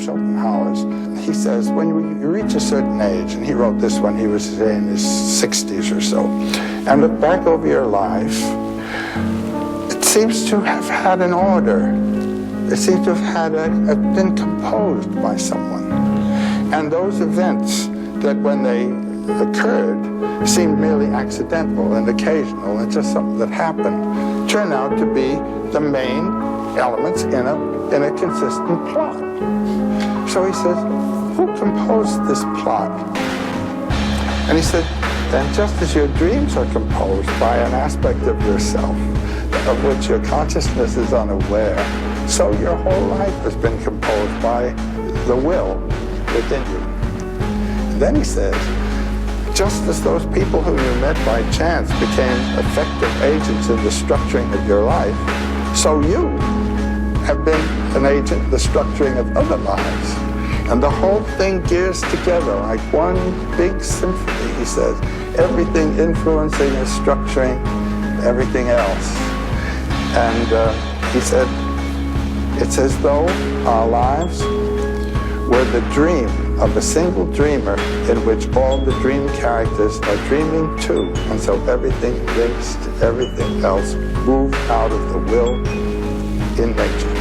Schopenhauer's. He says, when you reach a certain age, and he wrote this when he was in his 60s or so, and look back over your life, it seems to have had an order. It seems to have been composed by someone. And those events that when they occurred seemed merely accidental and occasional and just something that happened, turn out to be the main elements in a consistent plot. So he says, who composed this plot? And he said, and just as your dreams are composed by an aspect of yourself of which your consciousness is unaware, so your whole life has been composed by the will within you. And then he says, just as those people whom you met by chance became effective agents in the structuring of your life, so you have been an agent in the structuring of other lives. And the whole thing gears together like one big symphony, he says, everything influencing and structuring everything else. And he said, it's as though our lives were the dream of a single dreamer in which all the dream characters are dreaming too. And so everything links to everything else, moved out of the will in nature.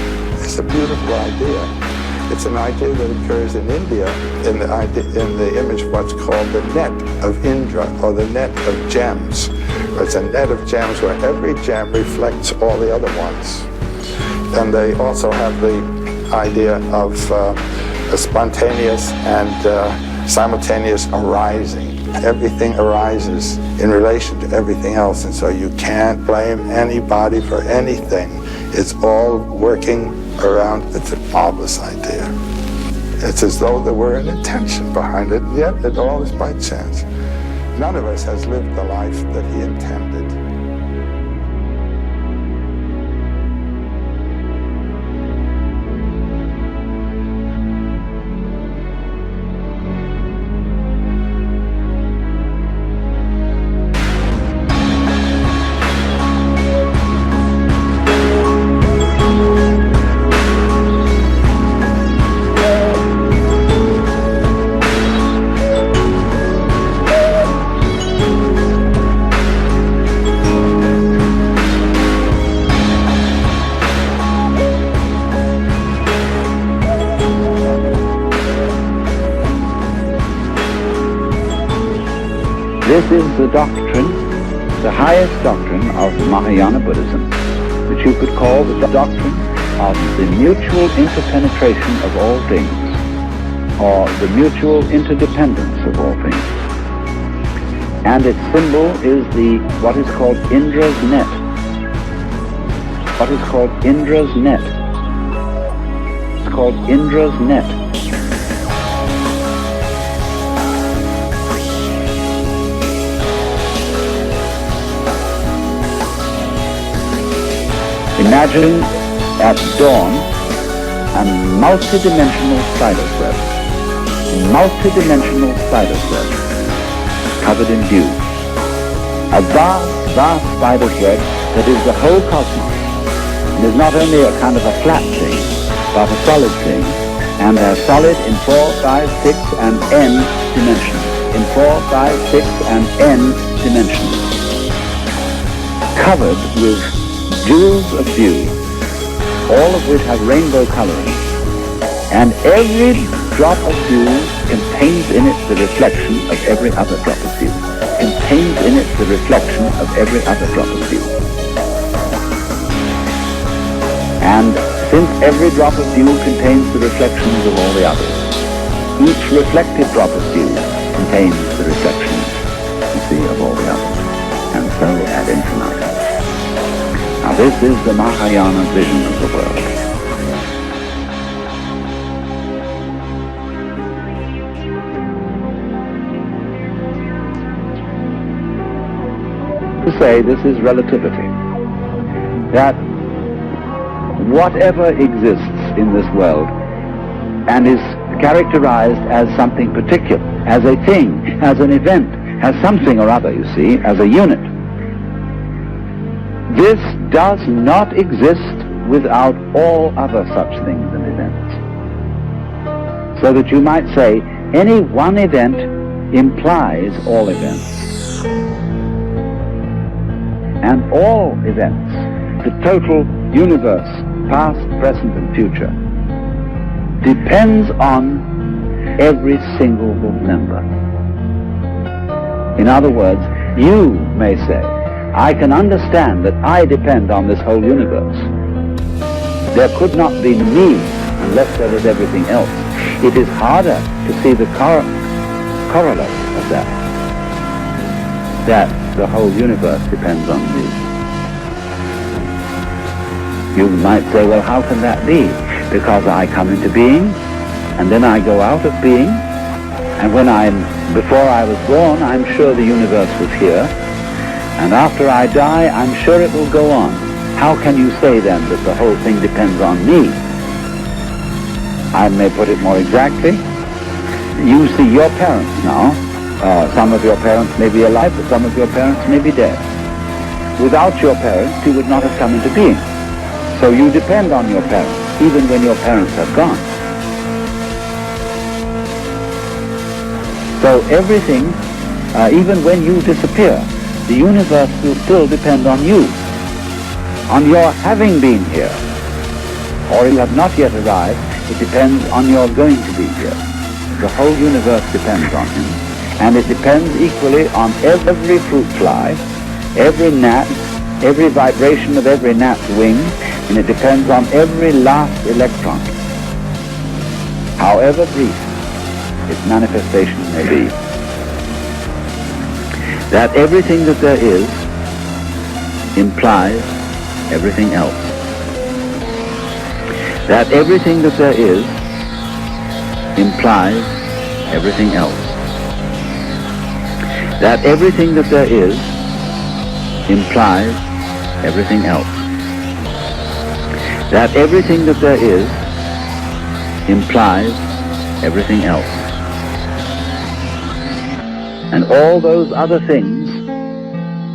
It's a beautiful idea. It's an idea that occurs in India in the image of what's called the Net of Indra, or the net of gems. It's a net of gems where every gem reflects all the other ones. And they also have the idea of a spontaneous and simultaneous arising. Everything arises in relation to everything else, and so you can't blame anybody for anything. It's all working around. It's a marvelous idea. It's as though there were an intention behind it, yet it all is by chance. None of us has lived the life that he intended. This is the doctrine, the highest doctrine of Mahayana Buddhism, which you could call the doctrine of the mutual interpenetration of all things, or the mutual interdependence of all things. And its symbol is what is called Indra's net. What is called Indra's net. It's called Indra's net. Imagine at dawn a multidimensional spider web, covered in dew. A vast, vast spider web that is the whole cosmos. It is not only a kind of a flat thing, but a solid thing, and they're solid in 4, 5, 6, and n dimensions. In 4, 5, 6, and n dimensions. Covered with jewels of dew, all of which have rainbow coloring, and every drop of dew contains in it the reflection of every other drop of dew. Contains in it the reflection of every other drop of dew. And since every drop of dew contains the reflections of all the others, each reflected drop of dew contains the reflections, you see, of all the others, and so ad infinitum. Now this is the Mahayana vision of the world. To say this is relativity, that whatever exists in this world and is characterized as something particular, as a thing, as an event, as something or other, you see, as a unit, this does not exist without all other such things and events. So that you might say any one event implies all events. And all events, the total universe, past, present, and future, depends on every single member. In other words, you may say, I can understand that I depend on this whole universe. There could not be me unless there was everything else. It is harder to see the correlate of that the whole universe depends on me. You might say, well, how can that be? Because I come into being, and then I go out of being, and before I was born, I'm sure the universe was here, and after I die, I'm sure it will go on. How can you say then that the whole thing depends on me? I may put it more exactly. You see your parents now. Some of your parents may be alive, but some of your parents may be dead. Without your parents, you would not have come into being. So you depend on your parents, even when your parents have gone. So everything, even when you disappear, the universe will still depend on you, on your having been here. Or you have not yet arrived, it depends on your going to be here. The whole universe depends on him, and it depends equally on every fruit fly, every gnat, every vibration of every gnat's wing, and it depends on every last electron, however brief its manifestation may be. That everything that there is implies everything else. That everything that there is implies everything else. That everything that there is implies everything else. That everything that there is implies everything else. And all those other things,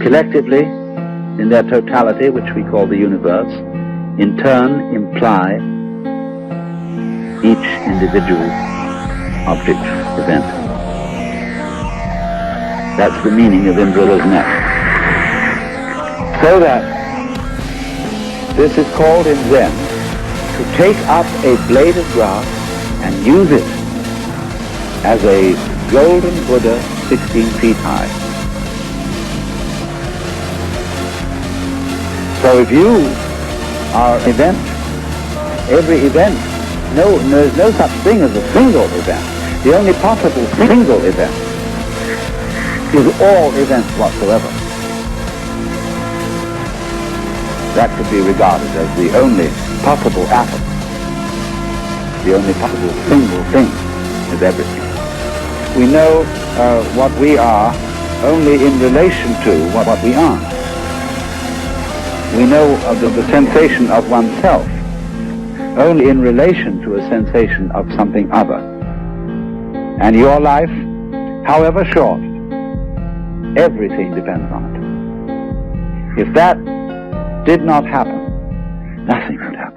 collectively, in their totality, which we call the universe, in turn imply each individual object, event. That's the meaning of Indra's net. So that this is called in Zen to take up a blade of grass and use it as a golden Buddha 16 feet high. So if you are an event, every event, there's no such thing as a single event. The only possible single event is all events whatsoever. That could be regarded as the only possible atom, the only possible single thing is everything. We know what we are only in relation to what we aren't. We know of the sensation of oneself only in relation to a sensation of something other. And your life, however short, everything depends on it. If that did not happen, nothing would happen.